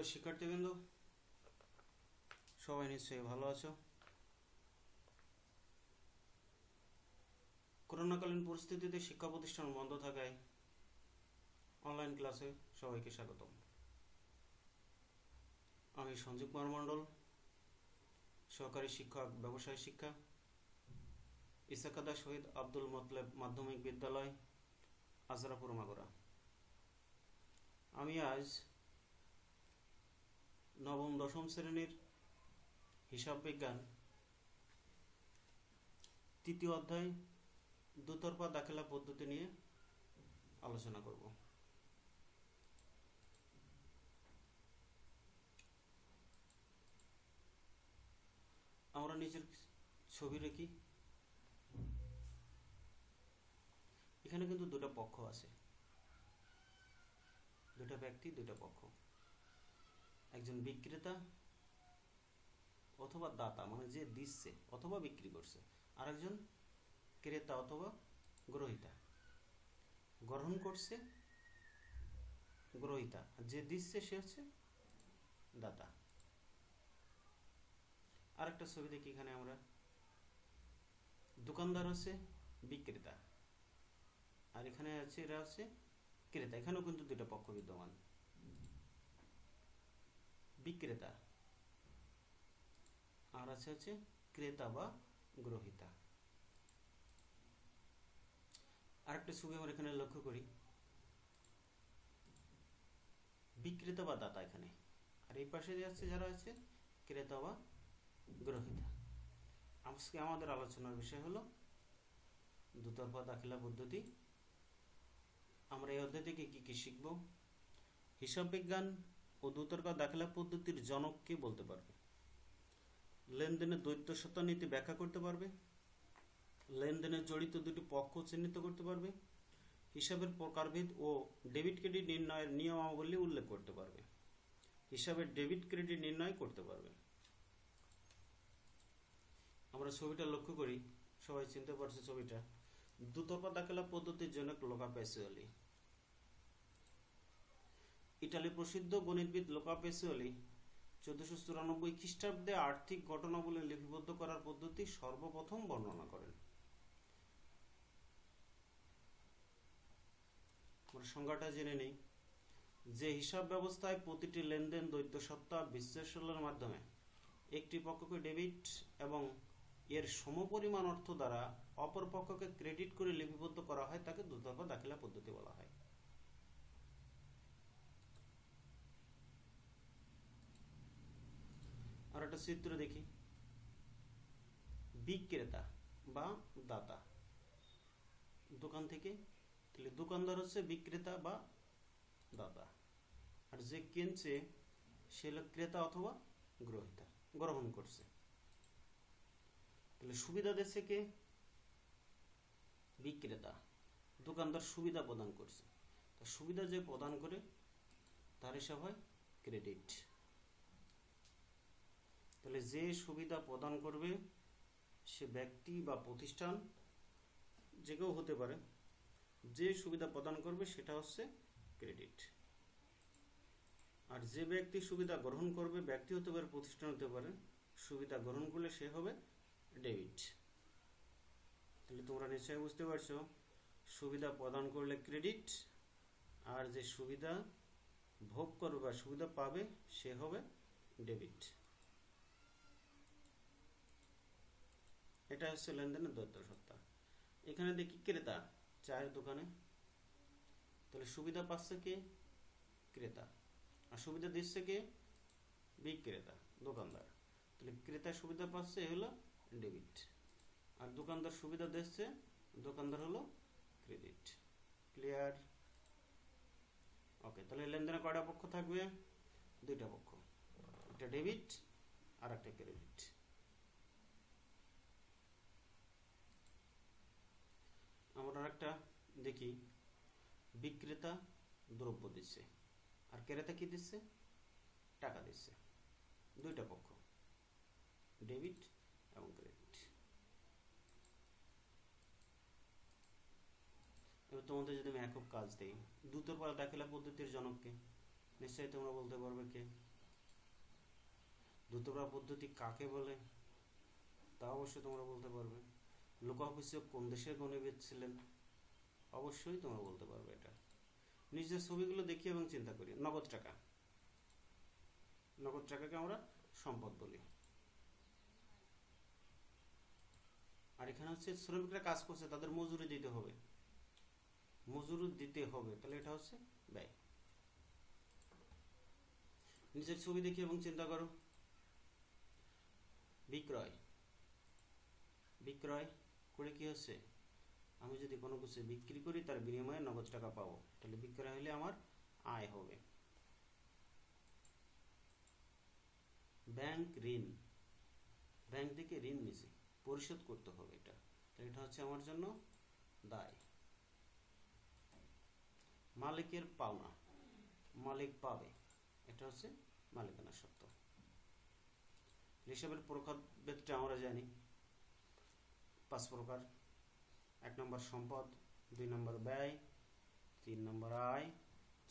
প্রিয় শিক্ষার্থীবৃন্দ, সবাই নিশ্চয়ই ভালো আছো। করোনাকালীন পরিস্থিতিতে শিক্ষা প্রতিষ্ঠান বন্ধ থাকায় অনলাইন ক্লাসে সবাইকে স্বাগতম। আমি সঞ্জীব কুমার মণ্ডল, সহকারী শিক্ষক, ব্যবসায় শিক্ষা, ইসাকাদা শহীদ আব্দুল মতলেব মাধ্যমিক বিদ্যালয়, আজরাপুর, মাগুরা। আমি আজ নবম দশম শ্রেণীর হিসাব বিজ্ঞান তৃতীয় অধ্যায় দুতরফা দাখিলা পদ্ধতি নিয়ে আলোচনা করব। আমরা নিচের ছবি রেখি। এখানে কিন্তু দুটো পক্ষ আছে, দুটো ব্যক্তি, দুটো পক্ষ। একজন বিক্রেতা অথবা দাতা, মানে যে দিচ্ছে অথবা বিক্রি করছে, আর একজন ক্রেতা অথবা গ্রহীতা। গ্রহণ করছে গ্রহীতা, যে দিচ্ছে সে হচ্ছে দাতা। আরেকটা ছবি দেখি। এখানে আমরা দোকানদার হচ্ছে বিক্রেতা, আর এখানে আছে এরা হচ্ছে ক্রেতা। এখানেও কিন্তু দুটো পক্ষ বিদ্যমান, বিক্রেতা আর আছে হচ্ছে ক্রেতা বা গ্রহীতা। আরেকটা ছবি আমরা এখানে লক্ষ্য করি, বিক্রেতা বা দাতা এখানে, আর এই পাশে যাচ্ছে যারা আছে ক্রেতা বা গ্রহীতা। আজকে আমাদের আলোচনার বিষয় হলো দুতরফা দাখিলা পদ্ধতি। আমরা এই অধ্যায় থেকে কি কি শিখব? হিসাব বিজ্ঞান ও দুতরফা দাখিলা পদ্ধতির জনক কে বলতে পারবে? লেনদেনের দ্বৈত সত্তা নীতি ব্যাখ্যা করতে পারবে? লেনদেনে জড়িত দুটি পক্ষ চিহ্নিত করতে পারবে? হিসাবের প্রকারভেদ ও ডেবিট ক্রেডিট নির্ণয়ের নিয়মাবলী উল্লেখ করতে পারবে? হিসাবের ডেবিট ক্রেডিট নির্ণয় করতে পারবে। আমরা ছবিটা লক্ষ্য করি, সবাই চিনতে পারছে ছবিটা। দুতরফা দাখিলা পদ্ধতির জনক লুকা প্যাসিওলি। ইটালি প্রসিদ্ধ গণিতবিদ লুকা প্যাসিওলি 1494 খ্রিস্টাব্দে আর্থিক ঘটনাবলী লিপিবদ্ধ করার পদ্ধতি সর্বপ্রথম বর্ণনা করেন। আমরা সংজ্ঞাটা জেনে নেই। যে হিসাব ব্যবস্থায় প্রতিটি লেনদেন দ্বৈত সত্তা বিশ্লেষণের মাধ্যমে একটি পক্ষকে ডেবিট এবং এর সমপরিমাণ অর্থ দ্বারা অপর পক্ষকে ক্রেডিট করে লিপিবদ্ধ করা হয় তাকে দুতরফা দাখিলা পদ্ধতি বলা হয়। আর একটা চিত্র দেখি। বিক্রেতা বা দাতা দোকান থেকে, তাহলে দোকানদার হচ্ছে বিক্রেতা বা দাতা, আর যে কিনছে সে হলো ক্রেতা অথবা গ্রহীতা, গ্রহণ করছে। তাহলে সুবিধা দিচ্ছে কে? বিক্রেতা। দোকানদার সুবিধা প্রদান করছে, তা সুবিধা যে প্রদান করে তার হিসাব হয় ক্রেডিট। তাহলে যে সুবিধা প্রদান করবে সে ব্যক্তি বা প্রতিষ্ঠান, যে কেউ হতে পারে, যে সুবিধা প্রদান করবে সেটা হচ্ছে ক্রেডিট। আর যে ব্যক্তি সুবিধা গ্রহণ করবে, ব্যক্তি হতে পারে, প্রতিষ্ঠান হতে পারে, সুবিধা গ্রহণ করলে সে হবে ডেবিট। তাহলে তোমরা নিশ্চয়ই বুঝতে পারছো, সুবিধা প্রদান করলে ক্রেডিট, আর যে সুবিধা ভোগ করবে বা সুবিধা পাবে সে হবে ডেবিট। এটা হচ্ছে লেনদেনের দ্বৈত সত্তা। এখানে দেখি ক্রেতা চায়ের দোকানে, তাহলে সুবিধা পাচ্ছে কে? ক্রেতা। আর সুবিধা দিচ্ছে কে? বিক্রেতা, দোকানদার। তাহলে ক্রেতা সুবিধা পাচ্ছে, এ হলো ডেবিট, আর দোকানদার সুবিধা দিচ্ছে, দোকানদার হলো ক্রেডিট। ক্লিয়ার? ওকে, তাহলে লেনদেনে কয়টা পক্ষ থাকবে? দুইটা পক্ষ, একটা ডেবিট আর একটা ক্রেডিট। আমরা একটা দেখি, বিক্রেতা দ্রব্য দিচ্ছে আর ক্রেতা কি দিচ্ছে? টাকা দিচ্ছে। দুইটা পক্ষ, ডেবিট এবং ক্রেডিট। এবার তোমাদের যদি আমি একক কাজ দেই, দুতরফা দাখিলা পদ্ধতির জনককে, নিশ্চয়ই তোমরা বলতে পারবে কে? দ্রুতপ্রবাহ পদ্ধতি কাকে বলে তা অবশ্যই তোমরা বলতে পারবে। লুকা হোসিও কোন দেশের গণিতবিদ ছিলেন অবশ্যই তোমরা বলতে পারবে এটা। নিজের ছবিগুলো দেখি এবং চিন্তা করি। নগদ টাকা, নগদ টাকাকে আমরা সম্পদ বলি। আর এখানে হচ্ছে শ্রমিকরা কাজ করছে, তাদের মজুরি দিতে হবে, মজুরি দিতে হবে, তাহলে এটা হচ্ছে ব্যয়। নিজের ছবি দেখি এবং চিন্তা করো। বিক্রয়, বিক্রয় করে কি হচ্ছে, আমি যদি কোনো কিছু বিক্রি করি তার বিনিময়ে নগদ টাকা পাবো, তাহলে বিক্রয় হলে আমার আয় হবে। ব্যাংক ঋণ, ব্যাংক থেকে ঋণ নিছি, পরিশোধ করতে হবে, এটা তাহলে এটা হচ্ছে আমার জন্য দায়। মালিকের পাওনা, মালিক পাবে, এটা হচ্ছে মালিকানা সত্ত্ব। হিসাবের প্রকারভেদটা আমরা জানি 5 প্রকার। 1 নম্বর সম্পদ, 2 নম্বর ব্যয়, 3 নম্বর আয়,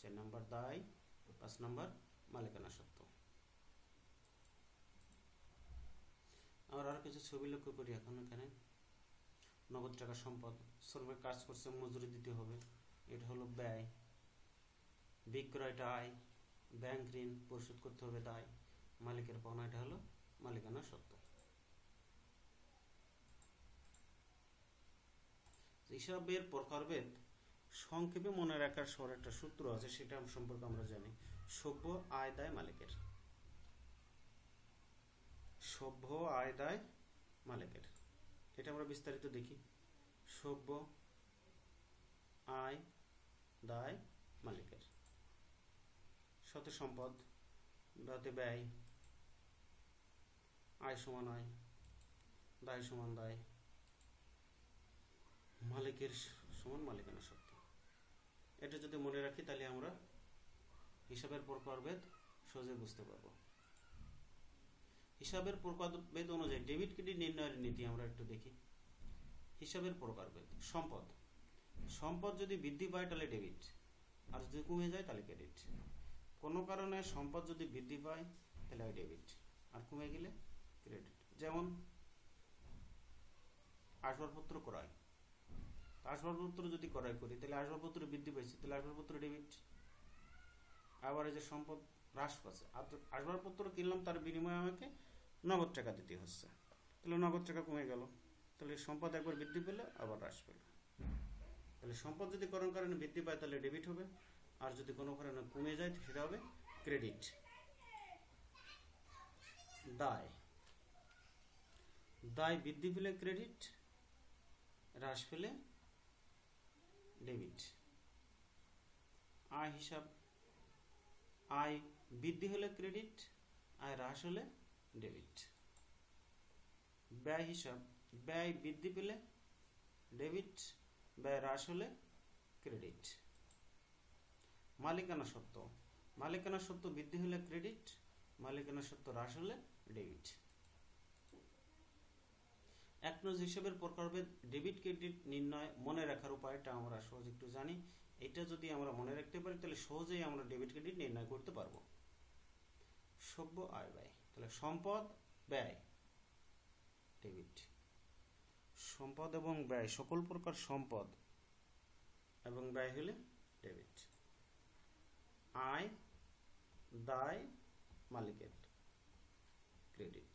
4 নম্বর দায়, 5 নম্বর মালিকানা সত্ত্ব। আমরা আর কিছু ছবি লক্ষ্য করি এখন। এখানে নগদ টাকা সম্পদ, শ্রমিক কাজ করছে, মজুরি দিতে হবে, এটা হলো ব্যয়। বিক্রয়টা আয়, ব্যাংক ঋণ পরিশোধ করতে হবে দায়, মালিকের পাওনা, এটা হলো মালিকানা সত্ত্ব। হিসাবের প্রকারভেদ সংক্ষেপে মনে রাখার একটা সূত্র আছে, সেটা সম্পর্কে আমরা জানি। সভ্য আয় দায় মালিকের, সভ্য আয় দায় মালিকের, এটা আমরা বিস্তারিত দেখি। সভ্য আয় দায় মালিকের, সাথে সম্পদ, সাথে ব্যয়, আয় সমান আয়, দায় সমান দায়, মালিকের সমান মালিকানা সত্ত্ব। এটা যদি মনে রাখি তাহলে আমরা হিসাবের প্রকারভেদ সহজে বুঝতে পারবো। হিসাবের প্রকারভেদ অনুযায়ী ডেবিট ক্রেডিট নির্ণয়ের নীতি আমরা একটু দেখি। হিসাবের প্রকারভেদ, সম্পদ, সম্পদ যদি বৃদ্ধি পায় তাহলে ডেবিট, আর যদি কমে যায় তাহলে ক্রেডিট। কোনো কারণে সম্পদ যদি বৃদ্ধি পায় তাহলে হয় ডেবিট, আর কমে গেলে ক্রেডিট। যেমন আসবাবপত্র ক্রয়, আসবাবপত্র যদি ক্রয় করি তাহলে আসবাবপত্র বৃদ্ধি পাইছে, তাহলে আসবাবপত্র ডেবিট। আবার এই যে সম্পদ হ্রাস পাচ্ছে, আসবাবপত্র কিনলাম, তার বিনিময়ে আমাকে নগদ টাকা দিতে হচ্ছে, তাহলে নগদ টাকা কমে গেল, তাহলে সম্পদ একবার বৃদ্ধি পেলে আবার হ্রাস পেল। তাহলে সম্পদ যদি কোনো কারণে বৃদ্ধি পায় তাহলে ডেবিট হবে, আর যদি কোনো কারণে কমে যায় সেটা হবে ক্রেডিট। দায়, দায় বৃদ্ধি পেলে ক্রেডিট, হ্রাস পেলে ডেবিট। আয় হিসাব, আয় বৃদ্ধি হলে ক্রেডিট, আয় হ্রাস হলে ডেবিট। ব্যয় হিসাব, ব্যয় বৃদ্ধি পেলে ডেবিট, ব্যয় হ্রাস হলে ক্রেডিট। মালিকানা সত্ত্ব, মালিকানা সত্ত্ব বৃদ্ধি হলে ক্রেডিট, মালিকানা সত্ত্ব হ্রাস হলে ডেবিট। এক নজ হিসাবের প্রকারভেদ ডেবিট ক্রেডিট নির্ণয় মনে রাখার উপায়টা আমরা সহজে একটু জানি। এটা যদি আমরা মনে রাখতে পারি তাহলে সহজেই আমরা ডেবিট ক্রেডিট নির্ণয় করতে পারবো। সভ্য আয় ব্যয়, তাহলে সম্পদ ব্যয় ডেবিট, সম্পদ এবং ব্যয়, সকল প্রকার সম্পদ এবং ব্যয় হলে ডেবিট। আয় দায় মালিকের ক্রেডিট,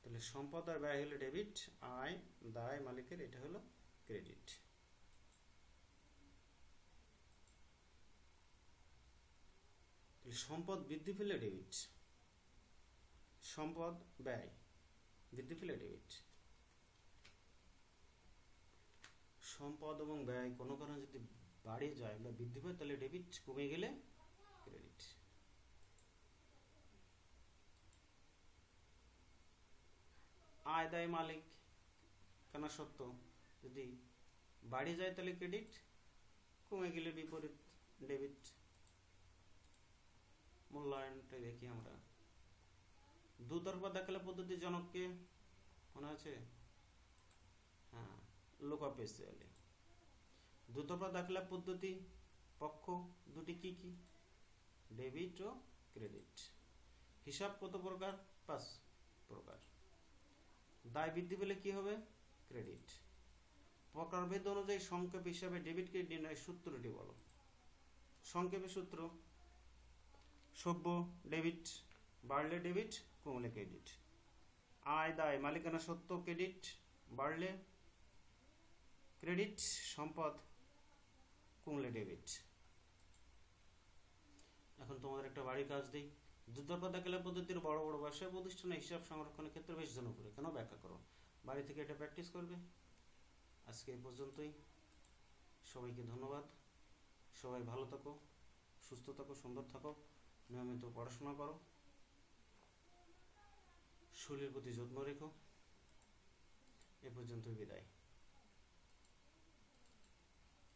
তাহলে সম্পদ আর ব্যয় হলে ডেবিট, আয় দায় মালিকের এটা হলো ক্রেডিট। সম্পদ বৃদ্ধি পেলে ডেবিট, সম্পদ ব্যয় বৃদ্ধি পেলে ডেবিট। সম্পদ এবং ব্যয় কোনো কারণে যদি বাড়ে যায় বা বৃদ্ধি পায় তাহলে ডেবিট, কমে গেলে ক্রেডিট। আয় দায় মালিক কেনা সত্ত্ব যদি বাড়ে যায় তাহলে ক্রেডিট, কমে গেলে বিপরীত ডেবিট। মূল্যায়নটা দেখি আমরা। দুতরফা দাখিলা পদ্ধতি জনককে মনে আছে? হ্যাঁ, লুকা পেসিয়ালি। দুতরফা দাখিলা পদ্ধতি পক্ষ দুটি কি কি? ডেবিট ও ক্রেডিট। হিসাব কত প্রকার? 5 প্রকার। দায় বৃদ্ধি পেলে কি হবে? ক্রেডিট। প্রকারভেদ অনুযায়ী সংক্ষেপ হিসাবে ডেবিট ক্রেডিট নির্ণয়ের সূত্রটি বলো। সংক্ষেপে সূত্র: সভ্য ডেবিট, বাড়লে ডেবিট, কমলে ক্রেডিট। আয় দায় মালিকানা সত্ত্ব ক্রেডিট, বাড়লে ক্রেডিট, সম্পদ কমলে ডেবিট। এখন তোমাদের একটা বাড়ির কাজ দিই। দুতরফা দাখিলা পদ্ধতির বড় বড় ব্যবসায় প্রতিষ্ঠানে হিসাব সংরক্ষণের ক্ষেত্রে বেশ জনপ্রিয়। কেন? ব্যাখ্যা করো। বাড়ি থেকে এটা প্র্যাকটিস করবে। আজকে এই পর্যন্তই। সবাইকে ধন্যবাদ। সবাই ভালো থাকো, সুস্থ থাকো, সুন্দর থাকো, নিয়মিত পড়াশোনা করো, শরীরের প্রতি যত্ন রেখো। এ পর্যন্তই, বিদায়।